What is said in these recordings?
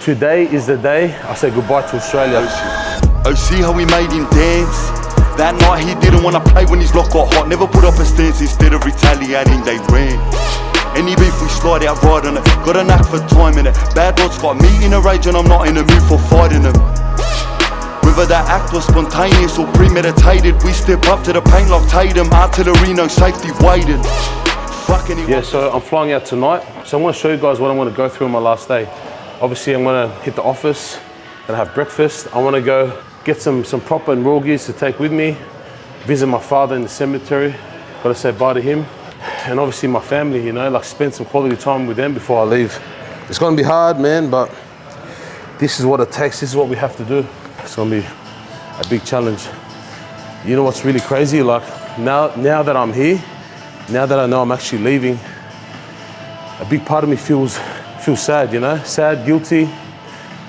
Today is the day I say goodbye to Australia. Oh, see how we made him dance? That night he didn't want to play when his lock got hot. Never put up a stance, instead of retaliating they ran. Any beef we slide out right on it. Got a knack for time in it. Bad thoughts got me in a rage and I'm not in the mood for fighting them. Whether that act was spontaneous or premeditated, we step up to the paint like Tatum. Artillery, no safety waiting. Yeah, so I'm flying out tonight. So I'm going to show you guys what I'm going to go through on my last day. Obviously I'm going to hit the office and have breakfast. I want to go get some proper and raw gears to take with me. Visit my father in the cemetery. Got to say bye to him. And obviously my family, you know, like spend some quality time with them before I leave. It's going to be hard, man, but this is what it takes. This is what we have to do. It's going to be a big challenge. You know what's really crazy? Like now that I'm here, now that I know I'm actually leaving, a big part of me feels sad, you know? Sad, guilty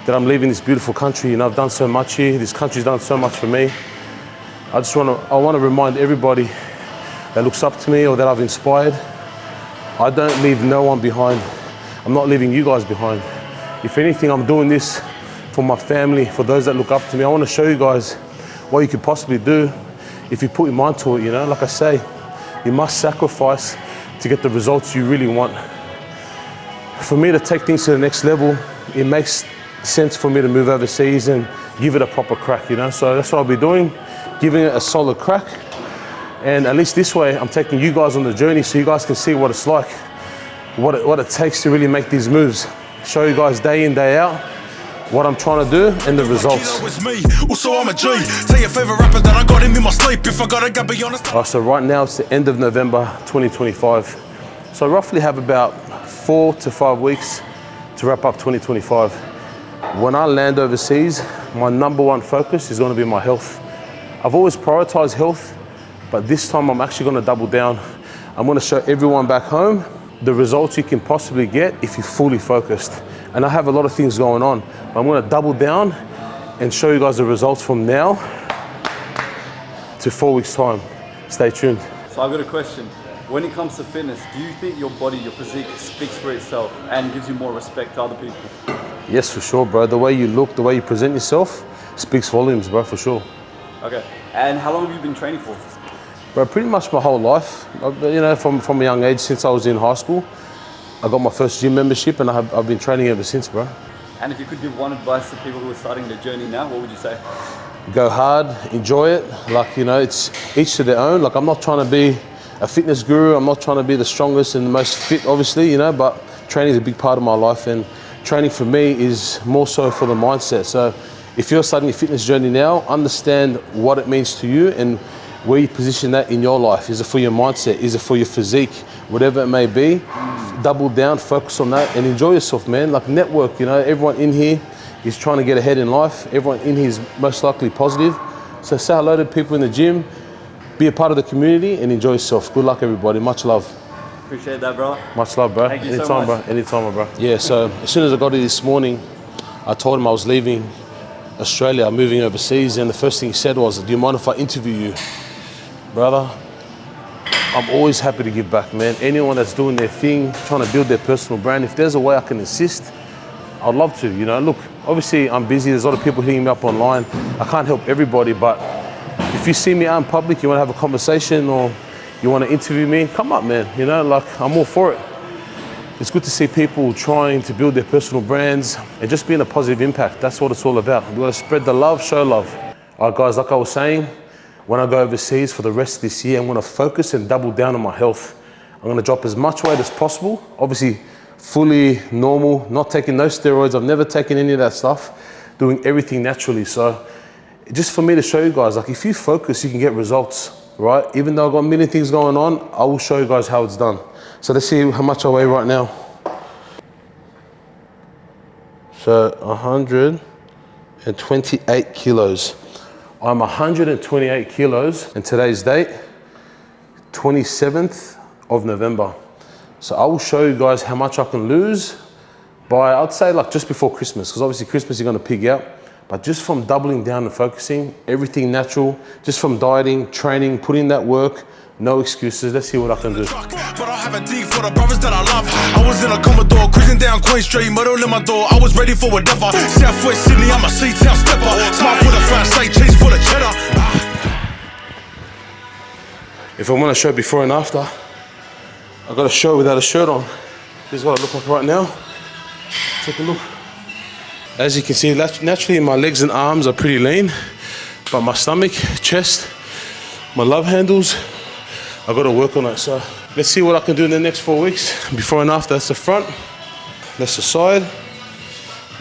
that I'm leaving this beautiful country. You know, I've done so much here. This country's done so much for me. I want to remind everybody that looks up to me or that I've inspired, I don't leave no one behind. I'm not leaving you guys behind. If anything, I'm doing this for my family, for those that look up to me. I want to show you guys what you could possibly do if you put your mind to it, you know? Like I say, you must sacrifice to get the results you really want. For me to take things to the next level, it makes sense for me to move overseas and give it a proper crack, you know? So that's what I'll be doing, giving it a solid crack. And at least this way, I'm taking you guys on the journey so you guys can see what it's like, what it takes to really make these moves. Show you guys day in, day out, what I'm trying to do and the results. So right now it's the end of November 2025. So I roughly have about 4 to 5 weeks to wrap up 2025. When I land overseas, my #1 focus is going to be my health. I've always prioritized health, but this time I'm actually going to double down. I'm going to show everyone back home the results you can possibly get if you're fully focused. And I have a lot of things going on, but I'm going to double down and show you guys the results from now to 4 weeks time. Stay tuned. So I've got a question. When it comes to fitness, do you think your body, your physique speaks for itself and gives you more respect to other people? Yes, for sure, bro. The way you look, the way you present yourself speaks volumes, bro, for sure. Okay. And how long have you been training for? Bro, pretty much my whole life. You know, from a young age, since I was in high school, I got my first gym membership and I've been training ever since, bro. And if you could give one advice to people who are starting their journey now, what would you say? Go hard, enjoy it. Like, you know, it's each to their own. Like, I'm not trying to be a fitness guru. I'm not trying to be the strongest and the most fit, obviously, you know, but training is a big part of my life, and training for me is more so for the mindset. So if you're starting your fitness journey now, understand what it means to you and where you position that in your life. Is it for your mindset? Is it for your physique? Whatever it may be, double down, focus on that and enjoy yourself, man. Like, network, you know, everyone in here is trying to get ahead in life. Everyone in here is most likely positive. So say hello to people in the gym, be a part of the community and enjoy yourself. Good luck, everybody. Much love. Appreciate that, bro. Much love, bro. Thank you Anytime, so much. bro. Anytime, bro. Yeah, so as soon as I got here this morning, I told him I was leaving Australia, moving overseas, and the first thing he said was, do you mind if I interview you? Brother, I'm always happy to give back, man. Anyone that's doing their thing, trying to build their personal brand, if there's a way I can assist, I'd love to, you know. Look, obviously I'm busy, there's a lot of people hitting me up online. I can't help everybody, but if you see me out in public, you want to have a conversation or you want to interview me, come up, man, you know, like, I'm all for it. It's good to see people trying to build their personal brands and just being a positive impact. That's what it's all about. We've got to spread the love, show love. All right, guys, like I was saying, when I go overseas for the rest of this year, I'm going to focus and double down on my health. I'm going to drop as much weight as possible. Obviously, fully normal, not taking no steroids. I've never taken any of that stuff, doing everything naturally. So just for me to show you guys, like, if you focus, you can get results, right? Even though I've got a million things going on, I will show you guys how it's done. So let's see how much I weigh right now. So 128 kilos. I'm 128 kilos and today's date, 27th of November. So I will show you guys how much I can lose by, I'd say, like, just before Christmas, because obviously Christmas you're going to pig out, but just from doubling down and focusing, everything natural, just from dieting, training, putting that work, No excuses. Let's see what I can do. But I have a dig for the brothers that I love. I was in a Commodore, cruising down Queen Street, model in my door. I was ready for whatever. Southwest Sydney, I'm a C-town stepper. Smart for the front, say cheese for the cheddar. If I want to show before and after, I got to show without a shirt on. This is what I look like right now. Take a look. As you can see, naturally my legs and arms are pretty lean, but my stomach, chest, my love handles, I got to work on it. So let's see what I can do in the next 4 weeks. Before and after. That's the front, that's the side,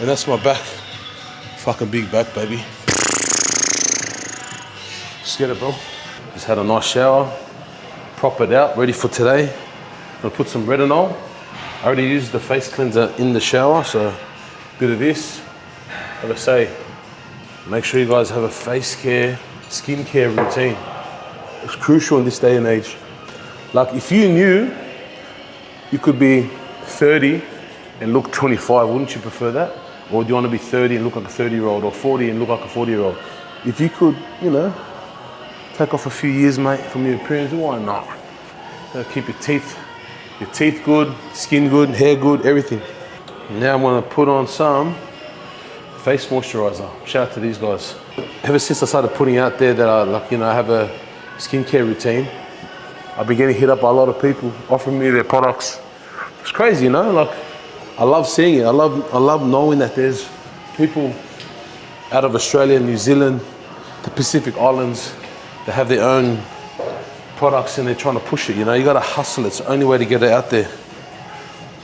and that's my back. Fucking big back, baby. Let's get it, bro. Just had a nice shower, prop it out, ready for today. I'm gonna put some retinol. I already used the face cleanser in the shower, so a bit of this. Like I say, make sure you guys have a face care, skin care routine. It's crucial in this day and age. Like if you knew you could be 30 and look 25, wouldn't you prefer that? Or do you want to be 30 and look like a 30-year-old, or 40 and look like a 40-year-old? If you could, you know, take off a few years, mate, from your appearance, why not? Gotta keep your teeth good, skin good, hair good, everything. Now I'm gonna put on some face moisturizer. Shout out to these guys. Ever since I started putting out there that I have a skincare routine, I've been getting hit up by a lot of people offering me their products. It's crazy, you know, like I love seeing it. I love knowing that there's people out of Australia, New Zealand, the Pacific Islands that have their own products and they're trying to push it, you know. You gotta hustle, it's the only way to get it out there.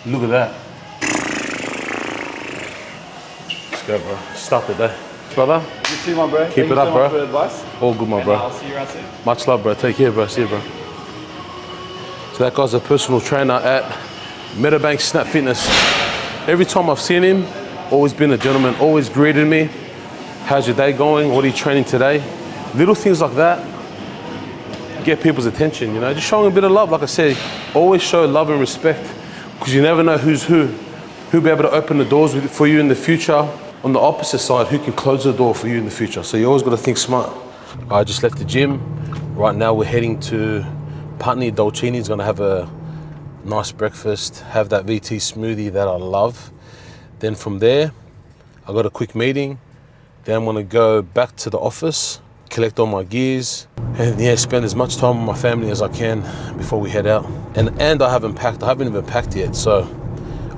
Look at that. Let's go, bro. Start the day. Brother, You too, my bro. keep it up, bro. For the advice. All good, my And bro. I'll see you around soon. Much love, bro. Take care, bro. See you, bro. So that guy's a personal trainer at Meadowbank Snap Fitness. Every time I've seen him, always been a gentleman, always greeted me. How's your day going? What are you training today? Little things like that get people's attention, you know. Just showing a bit of love, like I said, always show love and respect, because you never know who's who'll be able to open the doors for you in the future. On the opposite side, who can close the door for you in the future. So you always got to think smart. I just left the gym. Right now we're heading to Putney. Dolcini's gonna have a nice breakfast, have that VT smoothie that I love. Then from there, I got a quick meeting. Then I'm gonna go back to the office, collect all my gears, and yeah, spend as much time with my family as I can before we head out. And I haven't even packed yet, so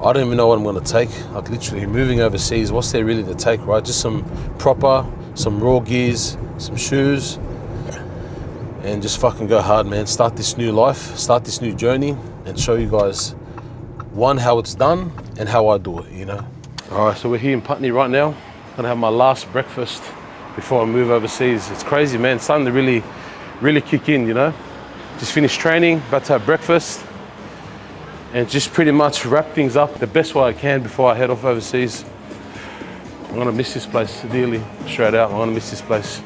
I don't even know what I'm gonna take. Like literally moving overseas, what's there really to take, right? Just some raw gears, some shoes, and just fucking go hard, man. Start this new life, start this new journey, and show you guys, one, how it's done, and how I do it, you know? All right, so we're here in Putney right now. Gonna have my last breakfast before I move overseas. It's crazy, man. It's starting to really kick in, you know? Just finished training, about to have breakfast, and just pretty much wrap things up the best way I can before I head off overseas. I'm gonna miss this place dearly, straight out. I'm gonna miss this place.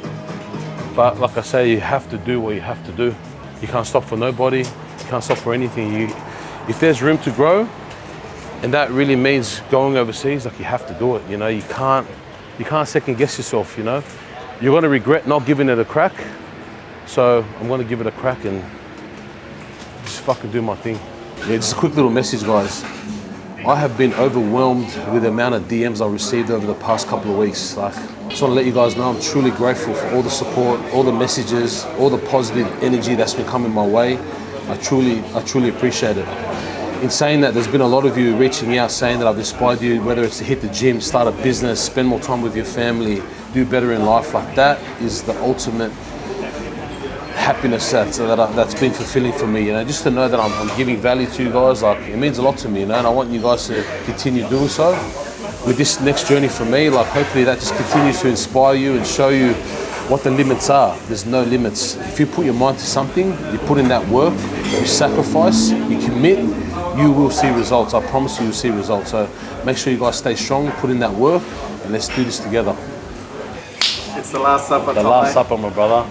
But like I say, you have to do what you have to do. You can't stop for nobody, you can't stop for anything. If there's room to grow, and that really means going overseas, like you have to do it, you know? You can't second guess yourself, you know? You're gonna regret not giving it a crack. So I'm gonna give it a crack and just fucking do my thing. Yeah, just a quick little message, guys. I have been overwhelmed with the amount of DMs I received over the past couple of weeks. Like, I just want to let you guys know I'm truly grateful for all the support, all the messages, all the positive energy that's been coming my way. I truly appreciate it. In saying that, there's been a lot of you reaching out saying that I've inspired you, whether it's to hit the gym, start a business, spend more time with your family, do better in life. Like, that is the ultimate happiness that's been fulfilling for me, you know, just to know that I'm giving value to you guys. Like, it means a lot to me, you know, and I want you guys to continue doing so with this next journey for me. Like, hopefully that just continues to inspire you and show you what the limits are. There's no limits. If you put your mind to something, you put in that work, you sacrifice, you commit, you will see results. I promise you'll see results. So make sure you guys stay strong, put in that work, and let's do this together. It's the last supper. The last supper, my brother.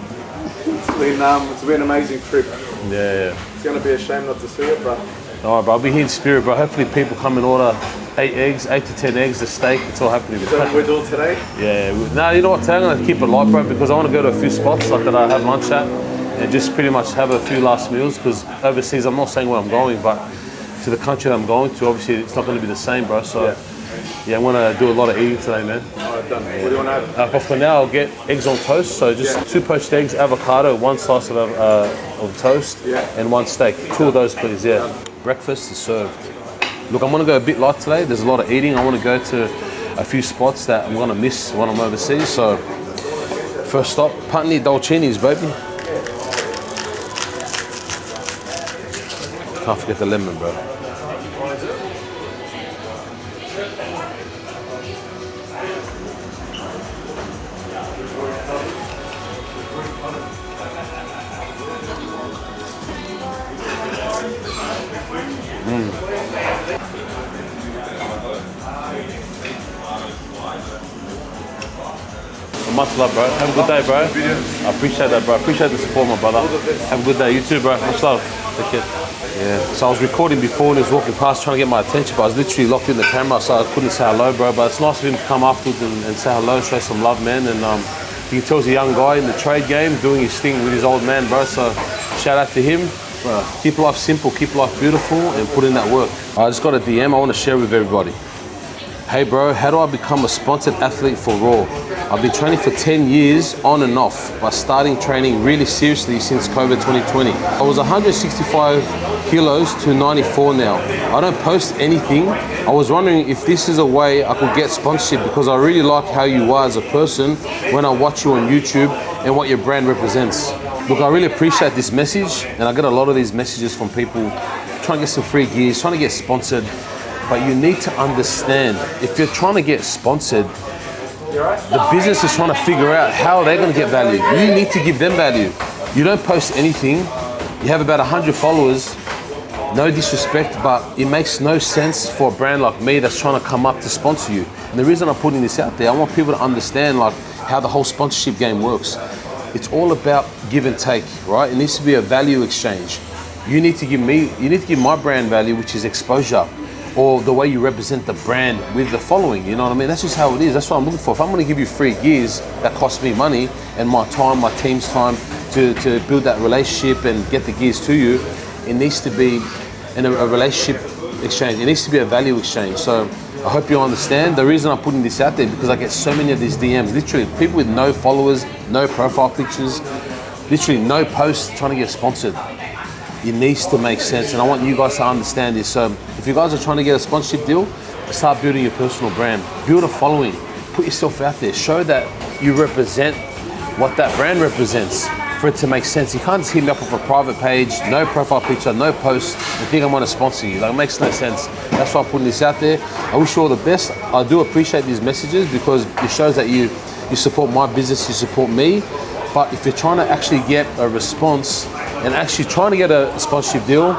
It's been an amazing trip. Yeah. It's gonna be a shame not to see it, but All right, bro, I'll be here in spirit, bro. Hopefully people come and order 8 to 10 eggs, the steak. It's all happening. is that what we're doing today? Yeah. Now, you know what? Today I'm going to keep it light, bro, because I want to go to a few spots like that I have lunch at. and just pretty much have a few last meals, because overseas, I'm not saying where I'm going, but to the country that I'm going to, obviously it's not going to be the same, bro. So yeah, I'm going to do a lot of eating today, man. Alright, done. What do you want to have? But for now, I'll get eggs on toast. So just 2 poached eggs, avocado, 1 slice of toast, and 1 steak. 2 of those, please. Yeah. Breakfast is served. Look, I'm going to go a bit light today. There's a lot of eating. I want to go to a few spots that I'm going to miss when I'm overseas. So first stop, Putney Dolcinis, baby. Can't forget the lemon, bro. Much love, bro. Have a good day, bro. I appreciate that, bro. I appreciate the support, my brother. Have a good day. You too, bro. Much love. Take care. Yeah. So I was recording before and he was walking past trying to get my attention, but I was literally locked in the camera, so I couldn't say hello, bro. But it's nice of him to come afterwards and say hello, show some love, man. And you can tell he's a young guy in the trade game, doing his thing with his old man, bro. So shout out to him. Bro, keep life simple, keep life beautiful, and put in that work. I just got a DM I want to share with everybody. Hey bro, how do I become a sponsored athlete for Raw? I've been training for 10 years on and off by starting training really seriously since COVID 2020. I was 165 kilos to 94 now. I don't post anything. I was wondering if this is a way I could get sponsorship, because I really like how you are as a person when I watch you on YouTube and what your brand represents. Look, I really appreciate this message, and I get a lot of these messages from people trying to get some free gears, trying to get sponsored. But you need to understand, if you're trying to get sponsored, the business is trying to figure out how they're going to get value. You need to give them value. You don't post anything. You have about 100 followers. No disrespect, but it makes no sense for a brand like me that's trying to come up to sponsor you. And the reason I'm putting this out there, I want people to understand like how the whole sponsorship game works. It's all about give and take, right? It needs to be a value exchange. You need to give my brand value, which is exposure, or the way you represent the brand with the following, you know what I mean? That's just how it is. That's what I'm looking for. If I'm gonna give you free gears, that costs me money and my time, my team's time to build that relationship and get the gears to you, it needs to be in a relationship exchange. It needs to be a value exchange. So I hope you understand. The reason I'm putting this out there, because I get so many of these DMs, literally people with no followers, no profile pictures, literally no posts trying to get sponsored. It needs to make sense, and I want you guys to understand this. So if you guys are trying to get a sponsorship deal, start building your personal brand. Build a following. Put yourself out there. Show that you represent what that brand represents for it to make sense. You can't just hit me up with a private page, no profile picture, no post, and think I'm going to sponsor you. Like, it makes no sense. That's why I'm putting this out there. I wish you all the best. I do appreciate these messages because it shows that you support my business, you support me. But if you're trying to actually get a response and actually trying to get a sponsorship deal,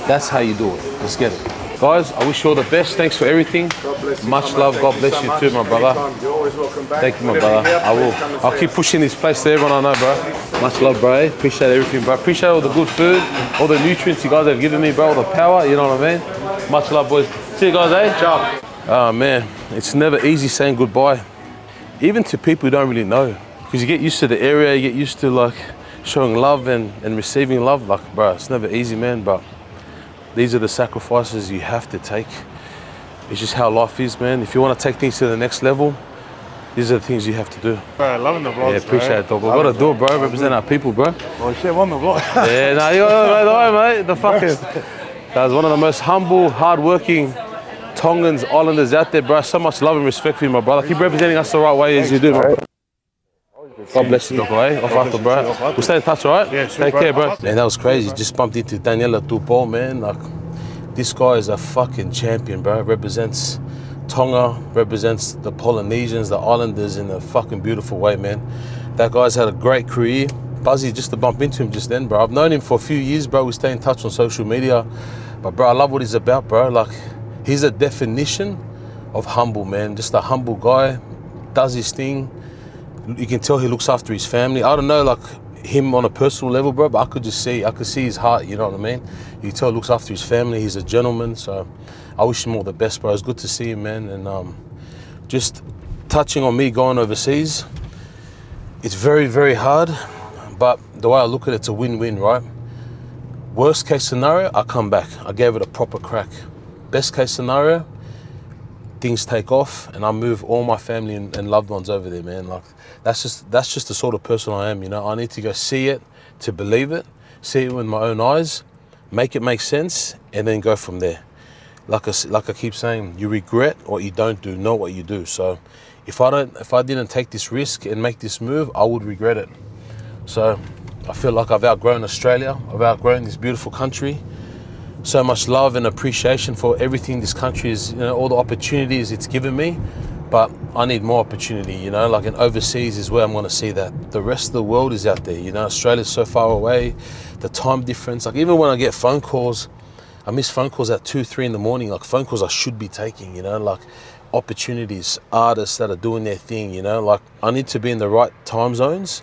that's how you do it. Let's get it. Guys, I wish you all the best. Thanks for everything. God bless you. Much love. God bless you too, my brother. You're always welcome back. Thank you, my brother. I will. I'll keep pushing this place to everyone I know, bro. Much love, bro. Appreciate everything, bro. Appreciate all the good food, all the nutrients you guys have given me, bro. All the power, you know what I mean? Much love, boys. See you guys, eh? Ciao. Oh, man. It's never easy saying goodbye, even to people you don't really know. Because you get used to the area, you get used to like showing love and receiving love. Like, bro, it's never easy, man, but these are the sacrifices you have to take. It's just how life is, man. If you want to take things to the next level, these are the things you have to do. Bro, loving the vlogs, yeah, appreciate it, dog. We've got to do it, bro. Represent our people, bro. Well, shit, on the vlog. Yeah, no, you got the way, mate. The fucking... That was one of the most humble, hard-working Tongans, Islanders out there, bro. So much love and respect for you, my brother. Keep representing us the right way as you do, bro. God bless you, dog, eh? Off after, bro. We'll stay in touch, all right? Yeah, sure, Take care, bro. Man, that was crazy. Just bumped into Daniela Tupou, man. Like, this guy is a fucking champion, bro. Represents Tonga, represents the Polynesians, the Islanders in a fucking beautiful way, man. That guy's had a great career. Buzzy, just to bump into him just then, bro. I've known him for a few years, bro. We stay in touch on social media. But, bro, I love what he's about, bro. Like, he's a definition of humble, man. Just a humble guy, does his thing. You can tell he looks after his family. I don't know, like, him on a personal level, bro, but I could see his heart, you know what I mean? You can tell he looks after his family. He's a gentleman, so I wish him all the best, bro. It's good to see him, man. And just touching on me going overseas, it's very, very hard, but the way I look at it, it's a win-win, right? Worst case scenario, I come back. I gave it a proper crack. Best case scenario, things take off and I move all my family and loved ones over there, man. Like that's just the sort of person I am, you know. I need to go see it to believe it, see it with my own eyes, make it make sense, and then go from there. Like I keep saying, you regret what you don't do, not what you do. So if I didn't take this risk and make this move, I would regret it. So I feel like I've outgrown Australia. I've outgrown this beautiful country. So much love and appreciation for everything this country is, you know, all the opportunities it's given me. But I need more opportunity, you know, like in overseas is where I'm going to see that. The rest of the world is out there, you know. Australia's so far away, the time difference. Like even when I get phone calls, I miss phone calls at 2, 3 in the morning, like phone calls I should be taking, you know, like opportunities, artists that are doing their thing, you know, like I need to be in the right time zones,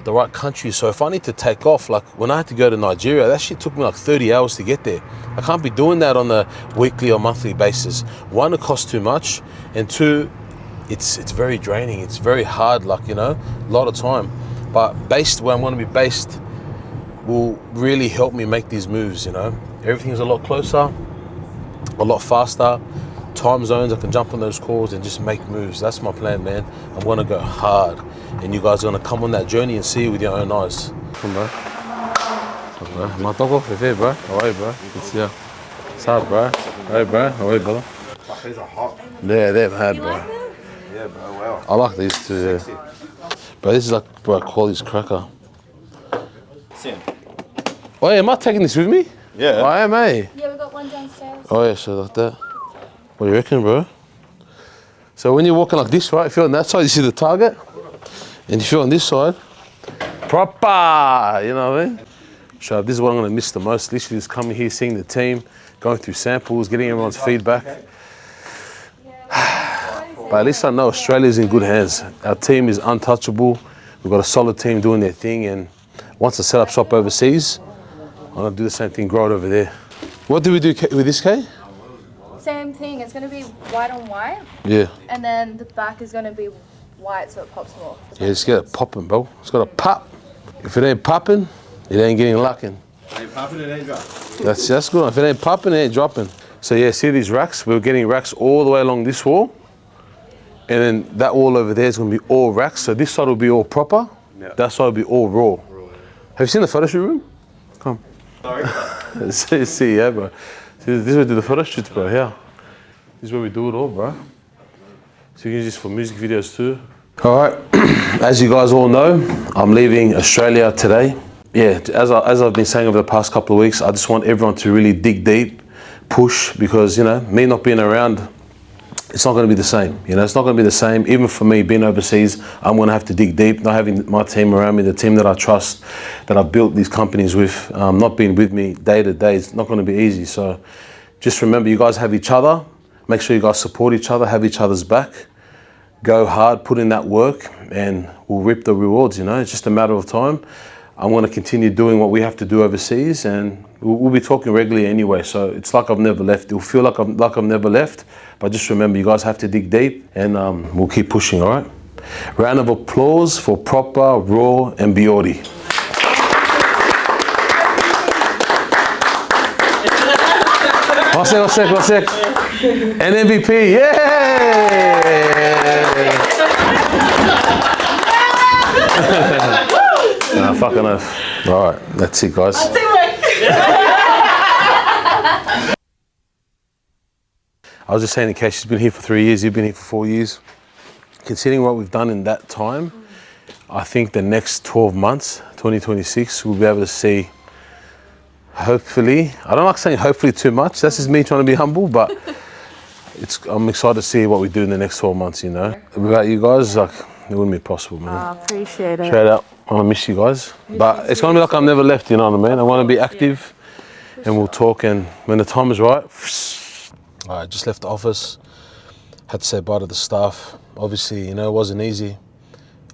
the right country. So if I need to take off, like when I had to go to Nigeria, that shit took me like 30 hours to get there. I can't be doing that on a weekly or monthly basis. One, it costs too much, and two, it's very draining. It's very hard, like, you know, a lot of time. But based where I'm going to be based will really help me make these moves, you know. Everything's a lot closer, a lot faster. Time zones, I can jump on those calls and just make moves. That's my plan, man. I'm going to go hard. And you guys are going to come on that journey and see it with your own eyes. Come, bro. Come, bro. My dog off here, bro. How are you, bro? Good to see you. What's up, bro? Hey, bro. How are you, brother? These are hot. Yeah, they're mad, bro. Yeah, bro, wow. I like these too, yeah. Bro, this is like, bro, quality's cracker. Sam. Oh, yeah, am I taking this with me? Yeah. I am, eh? Yeah, we got one downstairs. Oh, yeah, so like that. What do you reckon, bro? So when you're walking like this, right, if you're on that side, you see the target. And if you're on this side, proper, you know what I mean? So this is what I'm going to miss the most. Literally just coming here, seeing the team, going through samples, getting everyone's feedback. But at least I know Australia's in good hands. Our team is untouchable. We've got a solid team doing their thing. And once I set up shop overseas, I'm going to do the same thing, grow it over there. What do we do with this, Kay? Same thing. It's going to be white on white. Yeah. And then the back is going to be white so it pops more. Yeah, just get it popping, bro. It's got to pop. If it ain't popping, it ain't getting locking. Ain't popping, it ain't dropping. That's good. If it ain't popping, it ain't dropping. So yeah, see these racks? We're getting racks all the way along this wall. And then that wall over there is going to be all racks. So this side will be all proper. Yeah. That side will be all raw. Have you seen the photo shoot room? Come. Sorry. See, yeah, bro. See, this is where we do the photo shoots, bro. Yeah. This is where we do it all, bro. So you can use this for music videos too. All right. As you guys all know, I'm leaving Australia today. Yeah, as I've been saying over the past couple of weeks, I just want everyone to really dig deep, push, because, you know, me not being around, it's not going to be the same. You know, it's not going to be the same. Even for me, being overseas, I'm going to have to dig deep, not having my team around me, the team that I trust, that I've built these companies with, not being with me day to day. It's not going to be easy. So just remember, you guys have each other. Make sure you guys support each other, have each other's back. Go hard, put in that work, and we'll reap the rewards, you know. It's just a matter of time. I'm going to continue doing what we have to do overseas, and we'll be talking regularly anyway. So it's like I've never left. It'll feel like I've never left. But just remember, you guys have to dig deep, and we'll keep pushing, all right? Round of applause for Proper, Raw, and Biordi. One sec. And MVP, yay! Nah, fucking oath. All right, that's it, guys. I was just saying, in case she's been here for 3 years, you've been here for 4 years. Considering what we've done in that time, I think the next 12 months, 2026, we'll be able to see, hopefully, I don't like saying hopefully too much, that's just me trying to be humble, but I'm excited to see what we do in the next 12 months, you know. Without you guys, like, it wouldn't be possible, man. I appreciate it. Straight up, I want to miss you guys. But it's going to be like I've never left, you know what I mean? I want to be active, and we'll talk, and when the time is right. All right, just left the office, had to say bye to the staff. Obviously, you know, it wasn't easy.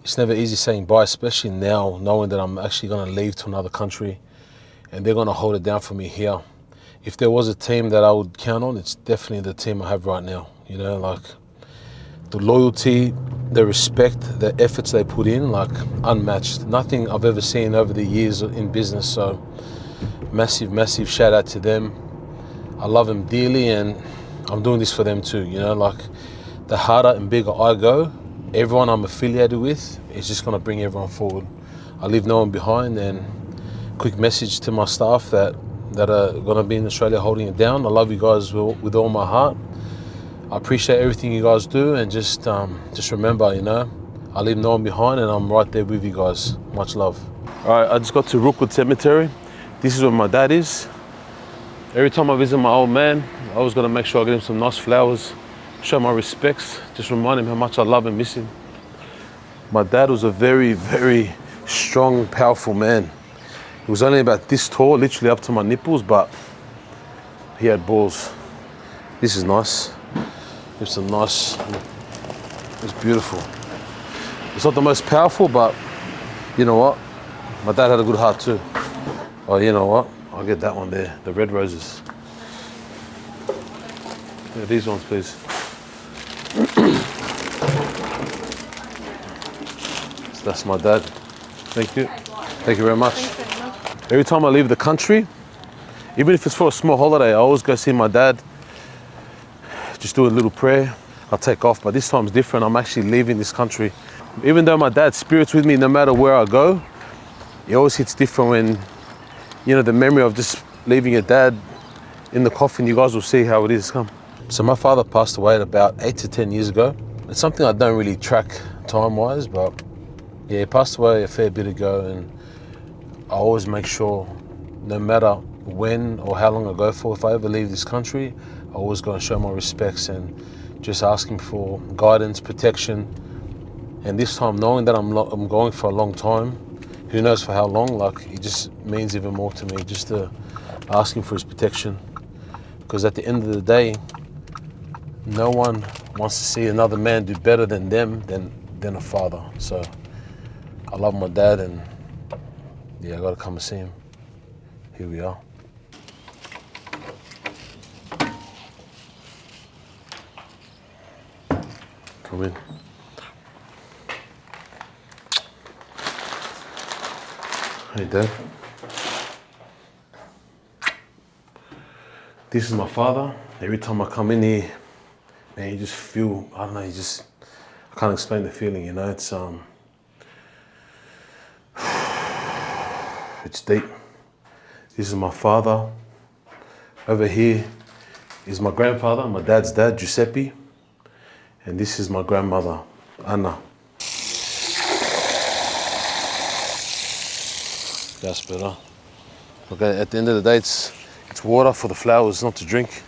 It's never easy saying bye, especially now, knowing that I'm actually going to leave to another country, and they're going to hold it down for me here. If there was a team that I would count on, it's definitely the team I have right now. You know, like, The loyalty, the respect, the efforts they put in, like unmatched. Nothing I've ever seen over the years in business. So massive, massive shout out to them. I love them dearly, and I'm doing this for them too. You know, like the harder and bigger I go, everyone I'm affiliated with is just gonna bring everyone forward. I leave no one behind. And quick message to my staff that are gonna be in Australia holding it down. I love you guys with all my heart. I appreciate everything you guys do, and just remember, you know, I leave no one behind, and I'm right there with you guys. Much love. All right, I just got to Rooc Cemetery. This is where my dad is. Every time I visit my old man, I always got to make sure I get him some nice flowers, show my respects, just remind him how much I love and miss him. My dad was a very, very strong, powerful man. He was only about this tall, literally up to my nipples, but he had balls. This is nice. It's a nice, it's beautiful. It's not the most powerful, but you know what? My dad had a good heart too. Oh, you know what? I'll get that one there, the red roses. Yeah, these ones, please. So that's my dad. Thank you. Thank you very much. Every time I leave the country, even if it's for a small holiday, I always go see my dad. Just do a little prayer, I'll take off, but this time's different. I'm actually leaving this country. Even though my dad's spirit's with me no matter where I go, it always hits different when, you know, the memory of just leaving your dad in the coffin. You guys will see how it is. Come. So my father passed away about 8 to 10 years ago. It's something I don't really track time-wise, but yeah, he passed away a fair bit ago, and I always make sure, no matter when or how long I go for, if I ever leave this country, I always go and show my respects and just ask him for guidance, protection. And this time, knowing that I'm going for a long time, who knows for how long, like, it just means even more to me, just to ask him for his protection. Because at the end of the day, no one wants to see another man do better than them, than a father. So I love my dad, and yeah, I gotta come and see him. Here we are. Come in. Hey, Dad. This is my father. Every time I come in here, man, you just feel, I don't know, I can't explain the feeling, you know, it's deep. This is my father. Over here is my grandfather, my dad's dad, Giuseppe. And this is my grandmother, Anna. That's better. Okay, at the end of the day, it's water for the flowers, not to drink.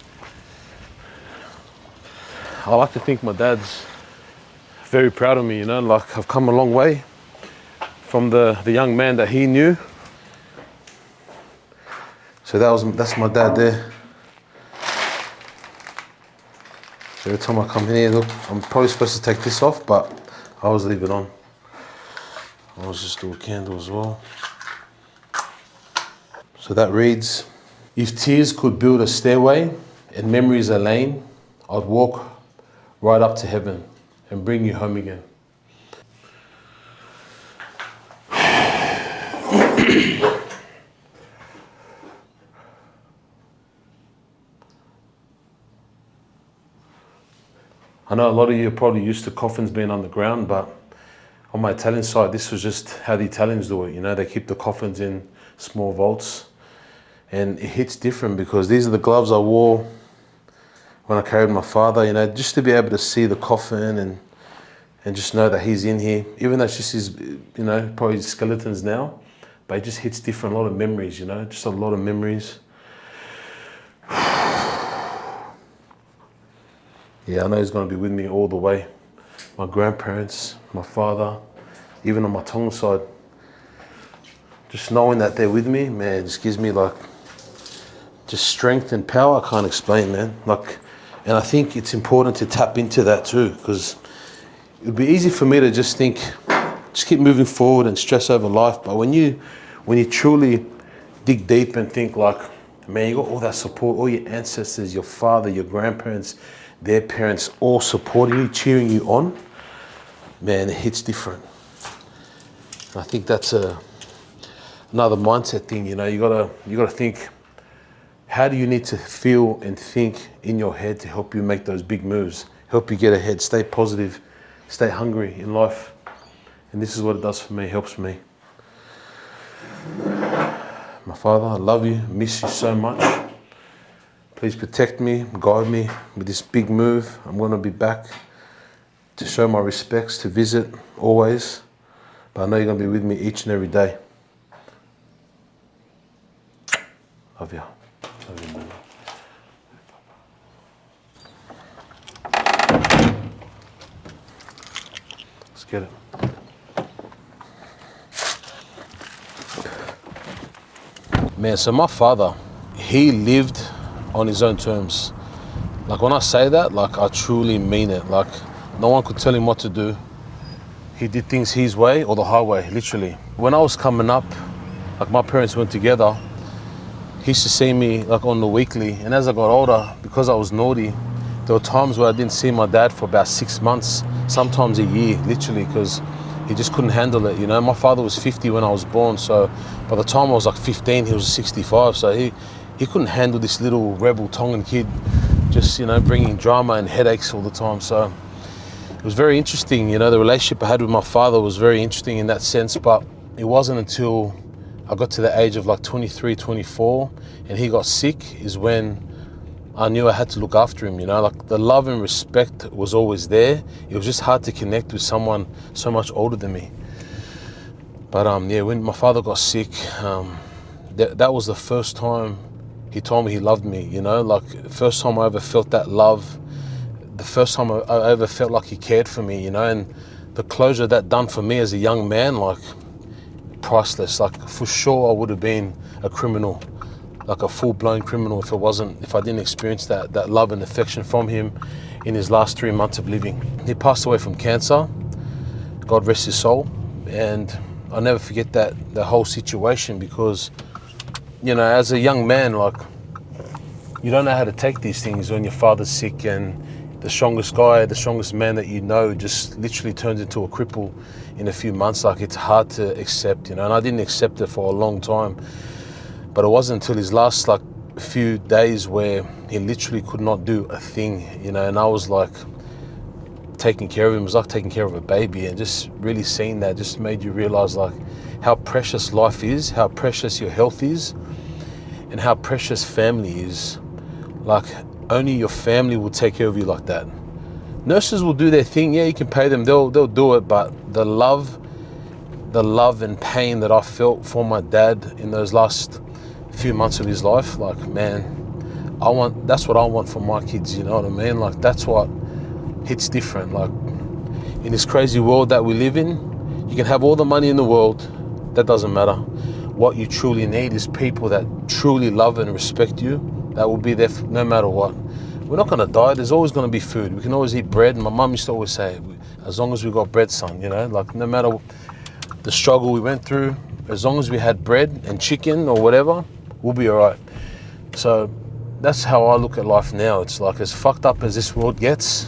I like to think my dad's very proud of me, you know, like I've come a long way from the young man that he knew. So that's my dad there. Every time I come in here, look, I'm probably supposed to take this off, but I always leave it on. I always just do a candle as well. So that reads, if tears could build a stairway and memories a lane, I'd walk right up to heaven and bring you home again. I know a lot of you are probably used to coffins being underground, but on my Italian side, this was just how the Italians do it. You know, they keep the coffins in small vaults, and it hits different because these are the gloves I wore when I carried my father, you know, just to be able to see the coffin and just know that he's in here, even though it's just his, you know, probably skeletons now, but it just hits different, a lot of memories, you know, just a lot of memories. Yeah, I know he's going to be with me all the way. My grandparents, my father, even on my Tonga side. Just knowing that they're with me, man, just gives me like, just strength and power I can't explain, man. Like, and I think it's important to tap into that too, because it would be easy for me to just think, just keep moving forward and stress over life. But when you truly dig deep and think like, man, you got all that support, all your ancestors, your father, your grandparents, their parents all supporting you, cheering you on, man, it hits different. And I think that's another mindset thing, you know. You gotta think, how do you need to feel and think in your head to help you make those big moves, help you get ahead, stay positive, stay hungry in life. And this is what it does for me, helps me. My father, I love you, miss you so much. Please protect me, guide me with this big move. I'm gonna be back to show my respects, to visit always. But I know you're gonna be with me each and every day. Love you. Love you, man. Let's get it. Man, so my father, he lived on his own terms. Like when I say that, like I truly mean it. Like no one could tell him what to do. He did things his way or the highway, literally. When I was coming up, like my parents went together, he used to see me like on the weekly. And as I got older, because I was naughty, there were times where I didn't see my dad for about 6 months, sometimes a year, literally, because he just couldn't handle it, you know. My father was 50 when I was born, so by the time I was like 15, he was 65, so he couldn't handle this little rebel Tongan kid just, you know, bringing drama and headaches all the time. So it was very interesting, you know, the relationship I had with my father was very interesting in that sense, but it wasn't until I got to the age of like 23, 24, and he got sick is when I knew I had to look after him, you know, like the love and respect was always there. It was just hard to connect with someone so much older than me. But yeah, when my father got sick, that was the first time he told me he loved me, you know, like the first time I ever felt that love, the first time I ever felt like he cared for me, you know, and the closure that done for me as a young man, like priceless. Like for sure I would have been a criminal, like a full-blown criminal if I didn't experience that love and affection from him in his last 3 months of living. He passed away from cancer, God rest his soul, and I'll never forget the whole situation because, you know, as a young man, like, you don't know how to take these things when your father's sick and the strongest guy, the strongest man that you know just literally turns into a cripple in a few months. Like, it's hard to accept, you know, and I didn't accept it for a long time. But it wasn't until his last like few days where he literally could not do a thing, you know, and I was like taking care of him. It was like taking care of a baby, and just really seeing that just made you realize like how precious life is, how precious your health is, and how precious family is. Like only your family will take care of you like that. Nurses will do their thing, yeah, you can pay them, they'll do it, but the love and pain that I felt for my dad in those last few months of his life, like, man, that's what I want for my kids, you know what I mean? Like, that's what hits different. Like, in this crazy world that we live in, you can have all the money in the world, that doesn't matter. What you truly need is people that truly love and respect you, that will be there no matter what. We're not gonna die, there's always gonna be food. We can always eat bread. My mum used to always say, as long as we got bread, son, you know, like no matter the struggle we went through, as long as we had bread and chicken or whatever, we'll be all right. So that's how I look at life now. It's like, as fucked up as this world gets,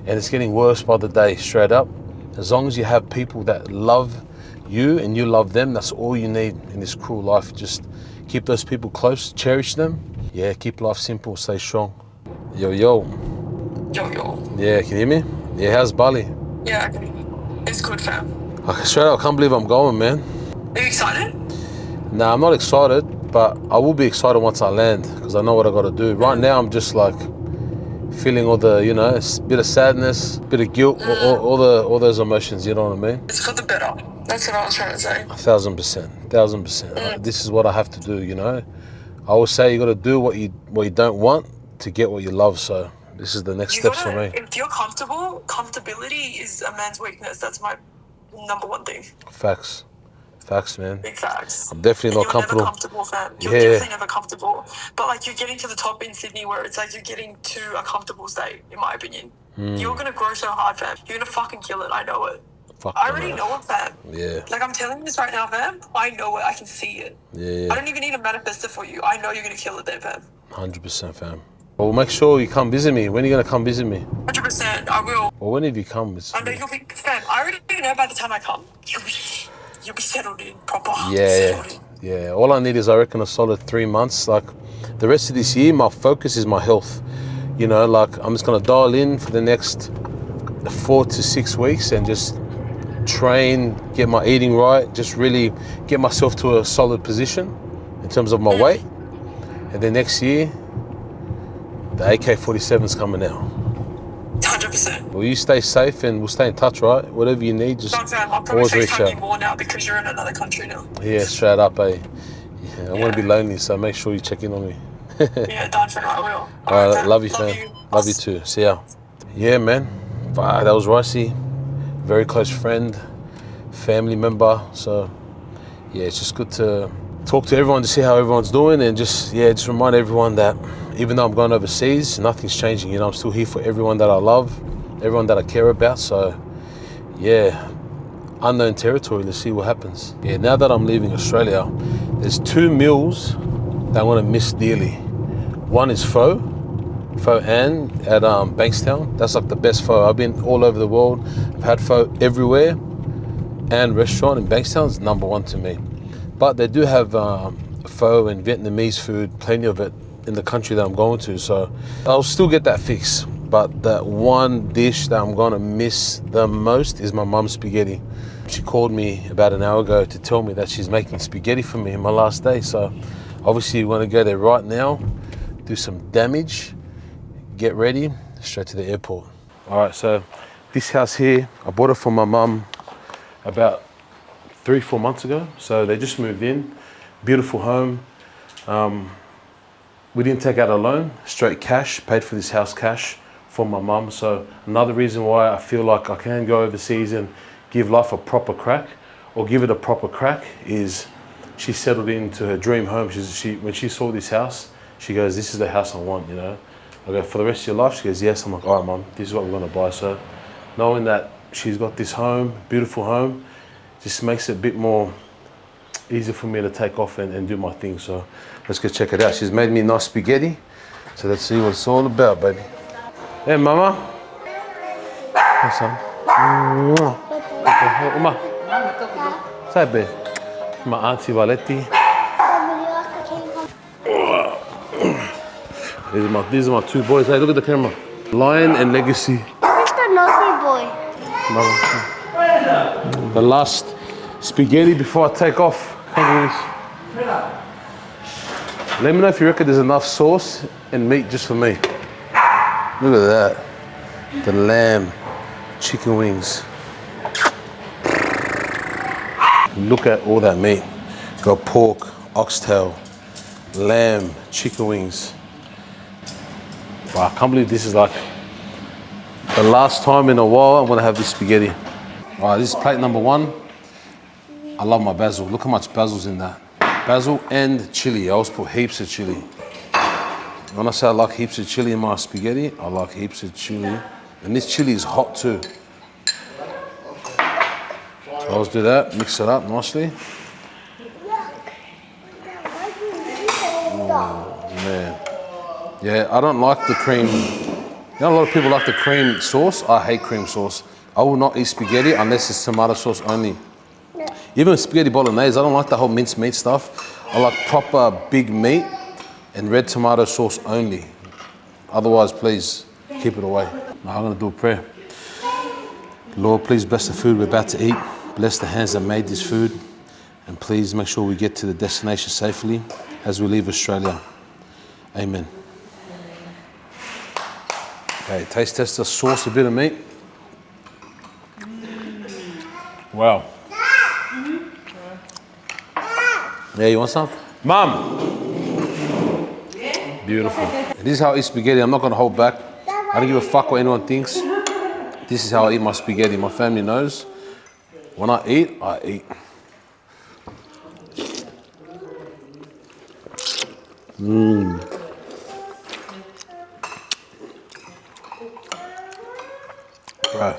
and it's getting worse by the day, straight up, as long as you have people that love you and you love them, that's all you need in this cruel life. Just keep those people close, cherish them. Yeah, keep life simple, stay strong. Yo. Yo. Yeah, can you hear me? Yeah, how's Bali? Yeah, it's good, fam. Okay, straight up, I can't believe I'm going, man. Are you excited? Nah, I'm not excited, but I will be excited once I land because I know what I got to do. Right now, I'm just like feeling all the, you know, a bit of sadness, a bit of guilt, all those emotions. You know what I mean? It's got the better. That's what I was trying to say. 1,000%. Like, this is what I have to do. You know, I always say you got to do what you don't want to get what you love. So this is the next steps for me. If you're comfortable, comfortability is a man's weakness. That's my number one thing. Facts, man. Big facts. I'm definitely not comfortable. You're never comfortable, fam. You're definitely never comfortable. But like, you're getting to the top in Sydney where it's like you're getting to a comfortable state, in my opinion. You're gonna grow so hard, fam. You're gonna fucking kill it. I know it. I already know it, fam. Yeah. Like, I'm telling you this right now, fam. I know it. I can see it. Yeah. I don't even need to manifest it for you. I know you're gonna kill it there, fam. 100%, fam. Well, make sure you come visit me. When are you gonna come visit me? 100%, I will. Well, when have you come? I know you'll be, fam, I already know by the time I come, you'll be settled in, proper. Yeah. Settled in. Yeah, all I need is, I reckon, a solid 3 months. Like, the rest of this year, my focus is my health. You know, like, I'm just gonna dial in for the next 4 to 6 weeks and just train, get my eating right, just really get myself to a solid position in terms of my weight. And then next year, the AK-47's coming out. 100%. Well, you stay safe and we'll stay in touch, right? Whatever you need, just Don't fam, I'll probably always reach FaceTime you out. more now because you're in another country now. Yeah, straight up, eh? Yeah, I'm gonna be lonely, so make sure you check in on me. Yeah, done fam, I will. All right, fam. love you, fam. Love you too. See ya. Yeah, man. That was Ricey. Very close friend, family member. So, yeah, it's just good to talk to everyone to see how everyone's doing and just remind everyone that even though I'm going overseas, nothing's changing. You know, I'm still here for everyone that I love, everyone that I care about. So, yeah, unknown territory. Let's see what happens. Yeah, now that I'm leaving Australia, there's 2 meals that I'm gonna miss dearly. One is pho Ann at Bankstown. That's like the best pho. I've been all over the world. I've had pho everywhere, and restaurant in Bankstown is #1 to me. But they do have pho and Vietnamese food, plenty of it in the country that I'm going to. So I'll still get that fix. But the one dish that I'm gonna miss the most is my mum's spaghetti. She called me about an hour ago to tell me that she's making spaghetti for me in my last day. So obviously we want to go there right now, do some damage, get ready, straight to the airport. All right, so this house here, I bought it from my mum about 3-4 months ago. So they just moved in, beautiful home. We didn't take out a loan, straight cash, paid for this house cash for my mum. So another reason why I feel like I can go overseas and give life a proper crack, or give it a proper crack, is she settled into her dream home. When she saw this house, she goes, this is the house I want, you know. I go, for the rest of your life? She goes, yes. I'm like, all right, mum, this is what we're gonna buy. So knowing that she's got this home, beautiful home, just makes it a bit more easier for me to take off and do my thing. So let's go check it out. She's made me nice spaghetti. So let's see what it's all about, baby. Hey, mama. What's up? Uma. Say, babe. My auntie Valetti. These are my 2 boys. Hey, look at the camera. Lion and Legacy. This is the naughty boy. Mama. The last spaghetti before I take off. Let me know if you reckon there's enough sauce and meat just for me. Look at that. The lamb, chicken wings. Look at all that meat. Got pork, oxtail, lamb, chicken wings. Wow, I can't believe this is like the last time in a while I'm gonna have this spaghetti. All right, this is plate #1. I love my basil. Look how much basil's in that. Basil and chili. I always put heaps of chili. When I say I like heaps of chili in my spaghetti, I like heaps of chili. And this chili is hot too. So I'll just do that, mix it up nicely. Oh, man. Yeah, I don't like the cream. You know, a lot of people like the cream sauce. I hate cream sauce. I will not eat spaghetti unless it's tomato sauce only. Even spaghetti bolognese, I don't like the whole minced meat stuff. I like proper big meat and red tomato sauce only. Otherwise, please keep it away. Now, I'm gonna do a prayer. Lord, please bless the food we're about to eat. Bless the hands that made this food. And please make sure we get to the destination safely as we leave Australia. Amen. Okay, taste tester, sauce a bit of meat. Wow. Yeah, you want some? Mom! Beautiful. This is how I eat spaghetti. I'm not gonna hold back. I don't give a fuck what anyone thinks. This is how I eat my spaghetti. My family knows. When I eat, I eat. Right.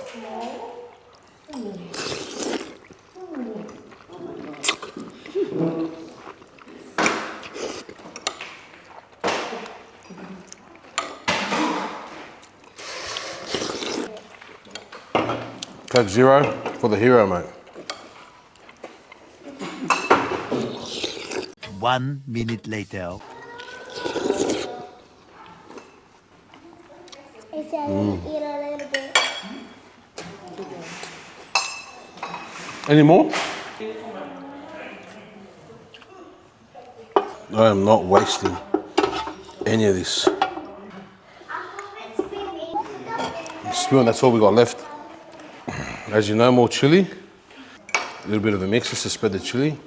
Coke Zero for the hero, mate. 1 minute later. Eat a little bit. Any more? I am not wasting any of this. Spoon, that's all we got left. As you know, more chili. A little bit of a mix just to spread the chili.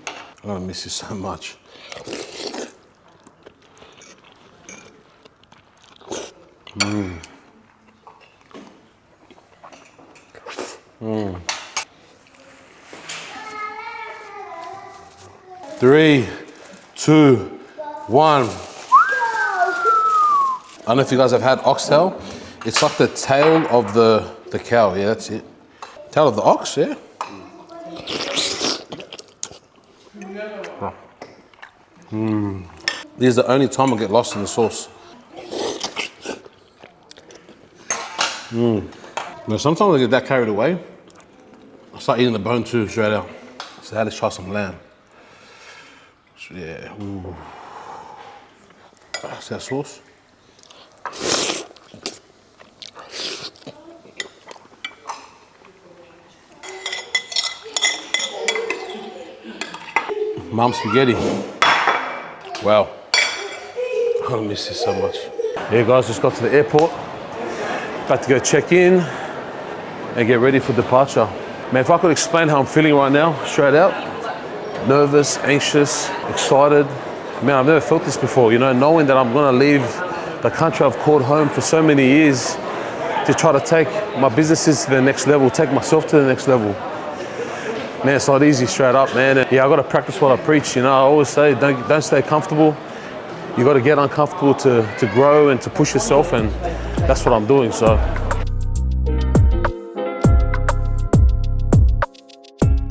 I'm gonna miss this so much. Mmm. Mmm. 3, 2, 1. I don't know if you guys have had oxtail. It's like the tail of the cow. Yeah, that's it. Tail of the ox, yeah. Mmm. This is the only time I get lost in the sauce. Mmm. Now sometimes I get that carried away. I start eating the bone too, straight out. So let's try some lamb. So, yeah. Ooh. That's that sauce. Mom spaghetti. Wow. I miss this so much. Yeah, guys, just got to the airport. About to go check in and get ready for departure. Man, if I could explain how I'm feeling right now, straight out. Nervous, anxious, excited. Man, I've never felt this before, you know, knowing that I'm gonna leave the country I've called home for so many years to try to take my businesses to the next level, take myself to the next level. Man, it's not easy, straight up, man. And yeah, I gotta practice what I preach, you know. I always say, don't stay comfortable. You gotta get uncomfortable to grow and to push yourself, and that's what I'm doing, so.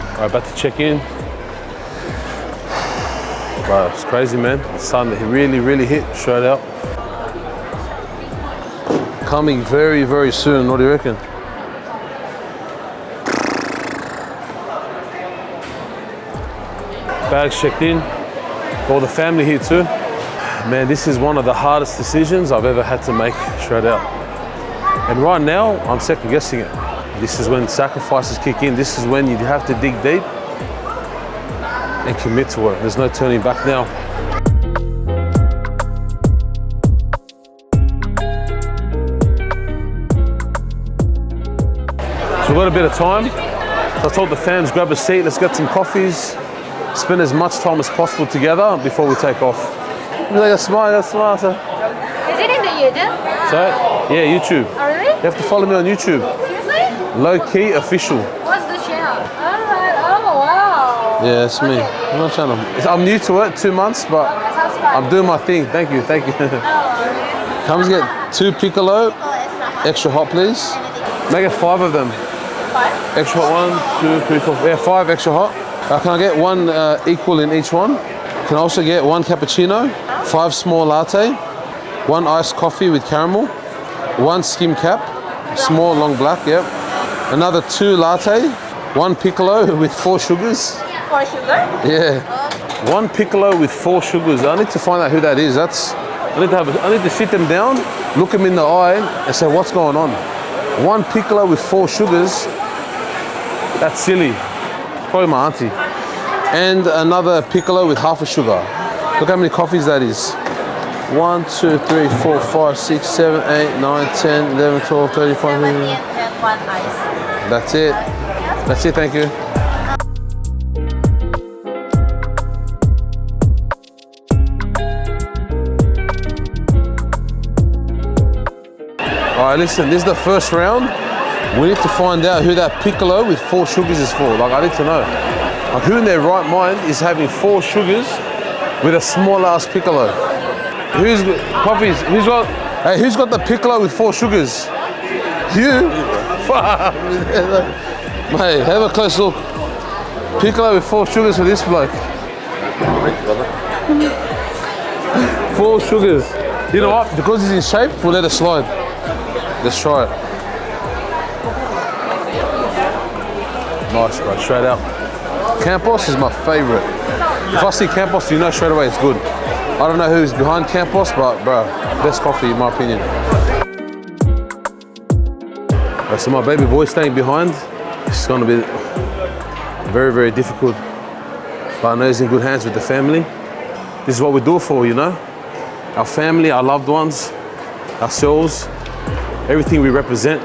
All right, about to check in. Wow, it's crazy, man. It's starting to really, really hit, straight out. Coming very, very soon, what do you reckon? Bags checked in, all the family here too. Man, this is one of the hardest decisions I've ever had to make, straight out. And right now, I'm second guessing it. This is when sacrifices kick in. This is when you have to dig deep and commit to it. There's no turning back now. So we've got a bit of time. So I told the fams, grab a seat, let's get some coffees. Spend as much time as possible together before we take off. That's smart, that's smart. Is it in the YouTube? So, yeah, YouTube. Oh, really? You have to follow me on YouTube. Seriously? Lowkee Official. What's the channel? Alright, oh wow. Yeah, that's me. I'm not channel. I'm new to it, 2 months, but I'm doing my thing. Thank you, thank you. Come get 2 piccolo, extra hot, please. Make it 5 of them. 5? Extra hot, 1, 2, 3, 4, yeah, 5 extra hot. Can I get 1 equal in each one? Can I also get 1 cappuccino, 5 small latte, 1 iced coffee with caramel, 1 skim cap, small long black, yep. Another 2 latte, 1 piccolo with 4 sugars. 4 sugar? Yeah. 1 piccolo with 4 sugars. I need to find out who that is. I need to sit them down, look them in the eye and say, what's going on? 1 piccolo with 4 sugars, that's silly. Probably my auntie. And another piccolo with half a sugar. Look how many coffees that is. 1, 2, 3, 4, 5, 6, 7, 8, 9, 10, 11, 12, 13, 14. 1 ice. That's it. That's it, thank you. All right, listen, this is the first round. We need to find out who that piccolo with 4 sugars is for. Like, I need to know. Like, who in their right mind is having 4 sugars with a small ass piccolo? Who's coffees? Who's got the piccolo with 4 sugars? You? Fuck. Mate, have a close look. Piccolo with 4 sugars for this bloke. 4 sugars. You know what? Because he's in shape, we'll let it slide. Let's try it. Nice, bro, straight out. Campos is my favorite. If I see Campos, you know straight away it's good. I don't know who's behind Campos, but bro, best coffee in my opinion. Right, so my baby boy's staying behind. It's gonna be very, very difficult. But I know he's in good hands with the family. This is what we do it for, you know? Our family, our loved ones, ourselves, everything we represent.